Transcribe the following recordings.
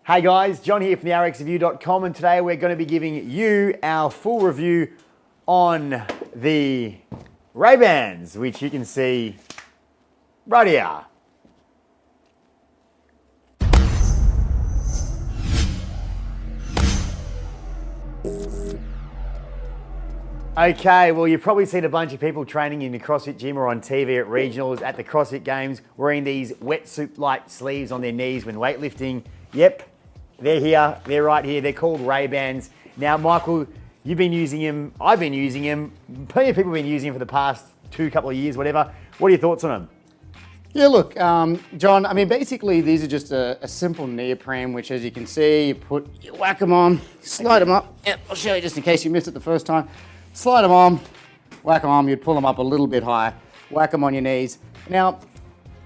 Hey guys, John here from the rxreview.com, and today we're going to be giving you our full review on the Ray-Bans, which you can see right here. Okay, well you've probably seen a bunch of people training in the CrossFit gym or on TV at regionals, at the CrossFit Games, wearing these wetsuit-like sleeves on their knees when weightlifting. Yep, they're here, they're right here, they're called Ray-Bans. Now Michael, you've been using them, I've been using them, plenty of people have been using them for the past couple of years, whatever. What are your thoughts on them? Yeah, look, John, I mean, basically these are just a simple neoprene, which as you can see, you whack them on, slide them up. Yep, I'll show you just in case you missed it the first time. Slide them on, whack them on, you'd pull them up a little bit higher, whack them on your knees. Now,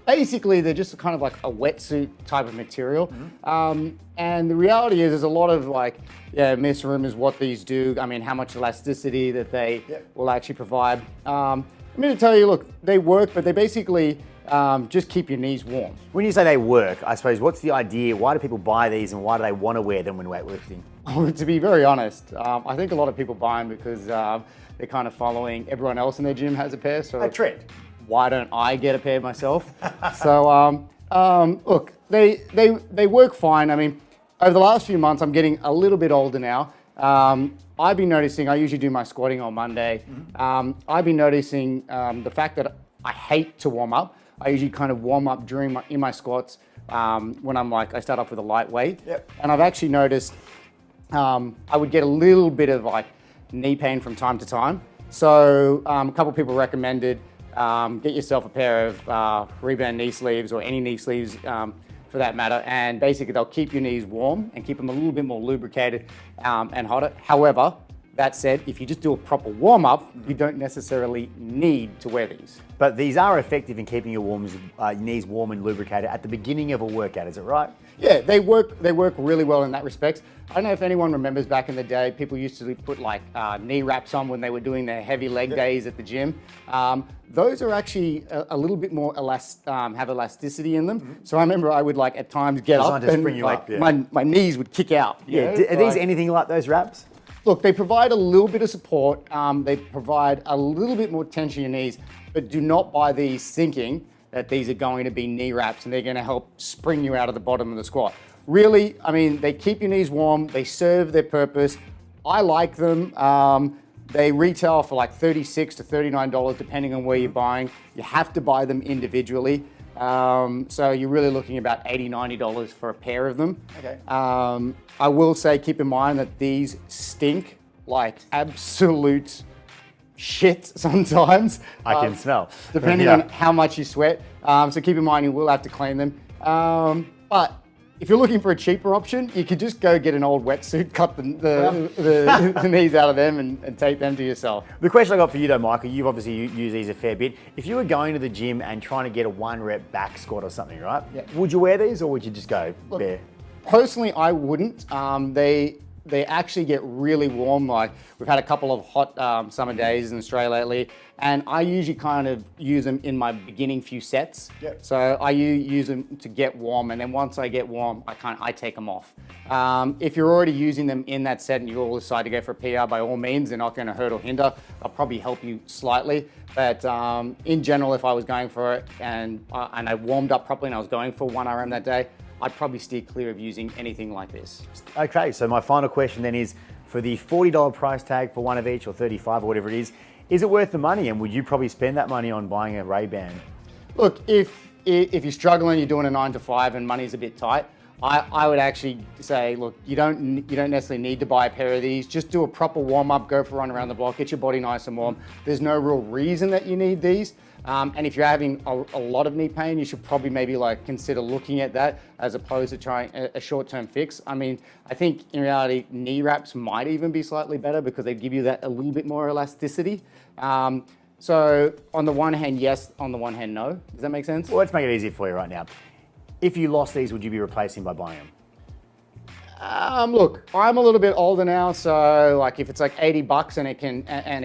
basically they're just kind of like a wetsuit type of material. And the reality is there's a lot of misrumors what these do. I mean, how much elasticity that they will actually provide. I'm going to tell you, look, they work, but they basically just keep your knees warm. When you say they work, I suppose, what's the idea? Why do people buy these and why do they want to wear them when weightlifting? To be very honest, I think a lot of people buy them because they're kind of following everyone else in their gym has a pair. So A trend. Why don't I get a pair myself? So look, they work fine. I mean, over the last few months, I'm getting a little bit older now. I've been noticing, I usually do my squatting on Monday. I've been noticing the fact that I hate to warm up. I usually kind of warm up in my squats when I start off with a light weight. And I've actually noticed I would get a little bit of knee pain from time to time. So a couple of people recommended get yourself a pair of Rehband knee sleeves or any knee sleeves for that matter. And basically they'll keep your knees warm and keep them a little bit more lubricated and hotter. However, that said, if you just do a proper warm-up, you don't necessarily need to wear these. But these are effective in keeping your knees warm and lubricated at the beginning of a workout, is it right? Yeah, they work really well in that respect. I don't know if anyone remembers back in the day, people used to put knee wraps on when they were doing their heavy leg days at the gym. Those are actually a little bit more have elasticity in them. So I remember I would at times get up and my knees would kick out. Yeah, are these anything like those wraps? Look, they provide a little bit of support. They provide a little bit more tension in your knees, but do not buy these thinking that these are going to be knee wraps and they're going to help spring you out of the bottom of the squat. Really, I mean, they keep your knees warm. They serve their purpose. I like them. They retail for $36 to $39 depending on where you're buying. You have to buy them individually. So you're really looking about $80, $90 for a pair of them. Okay. I will say, keep in mind that these stink like absolute shit sometimes. I can smell. Depending on how much you sweat. So keep in mind you will have to clean them. But if you're looking for a cheaper option, you could just go get an old wetsuit, cut the knees out of them and take them to yourself. The question I got for you though, Michael, you've obviously used these a fair bit. If you were going to the gym and trying to get a 1-rep back squat or something, right? Yeah. Would you wear these or would you just go bare? Personally, I wouldn't. They actually get really warm. We've had a couple of hot summer days in Australia lately, and I usually kind of use them in my beginning few sets. Yep. So I use them to get warm, and then once I get warm, I take them off. If you're already using them in that set and you all decide to go for a PR, by all means, they're not going to hurt or hinder. They'll probably help you slightly, but in general, if I was going for it and I warmed up properly and I was going for 1 RM that day, I'd probably steer clear of using anything like this. Okay, so my final question then is, for the $40 price tag for one of each or $35 or whatever it is it worth the money and would you probably spend that money on buying a Ray-Ban? Look, if you're struggling, you're doing a 9 to 5 and money's a bit tight, I would actually say, look, you don't necessarily need to buy a pair of these. Just do a proper warm-up, go for a run around the block, get your body nice and warm. There's no real reason that you need these. And if you're having a lot of knee pain, you should probably maybe consider looking at that as opposed to trying a short-term fix. I mean, I think in reality, knee wraps might even be slightly better because they give you that a little bit more elasticity. So on the one hand, yes, on the one hand, no. Does that make sense? Well, let's make it easier for you right now. If you lost these, would you be replacing by buying them? Look, I'm a little bit older now, so if it's $80 and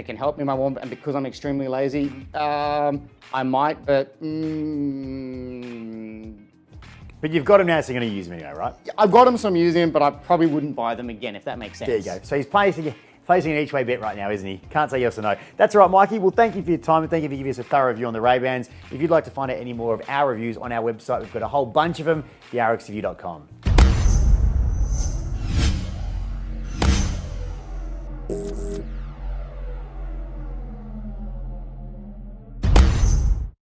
it can help me in my warm, and because I'm extremely lazy, I might, but But you've got them now, so you're going to use them anyway, right? I've got them, so I'm using them, but I probably wouldn't buy them again, if that makes sense. There you go. So he's placing an each way bet right now, isn't he? Can't say yes or no. That's all right, Mikey. Well, thank you for your time and thank you for giving us a thorough review on the Ray-Bans. If you'd like to find out any more of our reviews on our website, we've got a whole bunch of them, therrxreview.com.